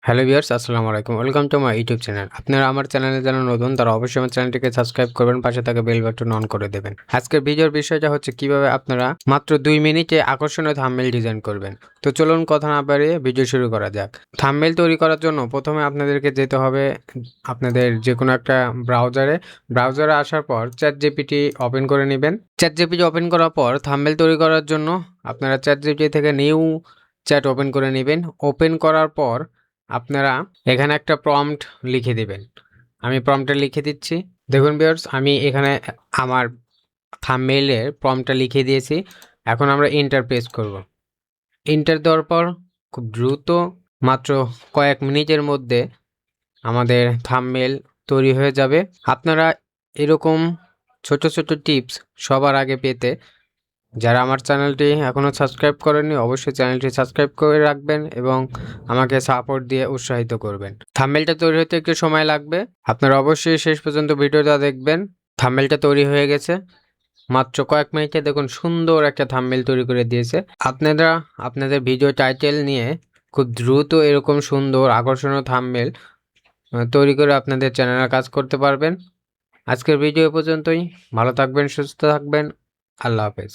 Hello viewers, আসসালামু আলাইকুম। Welcome to my YouTube channel. আপনারা আমার চ্যানেলে যারা নতুন তারা অবশ্যই আমার চ্যানেলটিকে সাবস্ক্রাইব করবেন, পাশে থাকা বেল বাটন অন করে দেবেন। আজকের ভিডিওর বিষয়টা হচ্ছে কিভাবে আপনারা মাত্র 2 মিনিটে আকর্ষণীয় থাম্বনেল ডিজাইন করবেন। তো চলুন কথা না বাড়িয়ে ভিডিও শুরু করা যাক। থাম্বনেল তৈরি করার জন্য প্রথমে আপনাদেরকে যেতে হবে আপনাদের যেকোনো একটা ব্রাউজারে আসার পর ChatGPT ওপেন করে নেবেন। ChatGPT ওপেন করার পর থাম্বনেল তৈরি করার জন্য আপনারা ChatGPT থেকে নিউ চ্যাট ওপেন করে নেবেন। ওপেন করার পর আপনারা এখানে একটা প্রম্পট লিখে দিবেন। আমি প্রম্পটটা লিখে দিচ্ছি। দেখুন ভিউয়ার্স, আমি এখানে আমার থাম্বনেইলের প্রম্পটটা লিখে দিয়েছি। এখন আমরা এন্টার প্রেস করব। এন্টার দেওয়ার পর খুব দ্রুত মাত্র কয়েক মিনিটের মধ্যে আমাদের থাম্বনেইল তৈরি হয়ে যাবে। আপনারা এরকম ছোট ছোট টিপস সবার আগে পেতে যারা আমার চ্যানেলটি এখনও সাবস্ক্রাইব করেননি অবশ্যই চ্যানেলটি সাবস্ক্রাইব করে রাখবেন এবং আমাকে সাপোর্ট দিয়ে উৎসাহিত করবেন। থাম্বনেলটা তৈরি হতে একটু সময় লাগবে, আপনারা অবশ্যই শেষ পর্যন্ত ভিডিওটা দেখবেন। থাম্বনেলটা তৈরি হয়ে গেছে মাত্র কয়েক মিনিটে। দেখুন সুন্দর একটা থাম্বনেল তৈরি করে দিয়েছে। আপনারা আপনাদের ভিডিও টাইটেল নিয়ে খুব দ্রুত এরকম সুন্দর আকর্ষণীয় থাম্বনেল তৈরি করে আপনাদের চ্যানেলে কাজ করতে পারবেন। আজকের ভিডিও পর্যন্তই। ভালো থাকবেন, সুস্থ থাকবেন। আল্লাহ হাফেজ।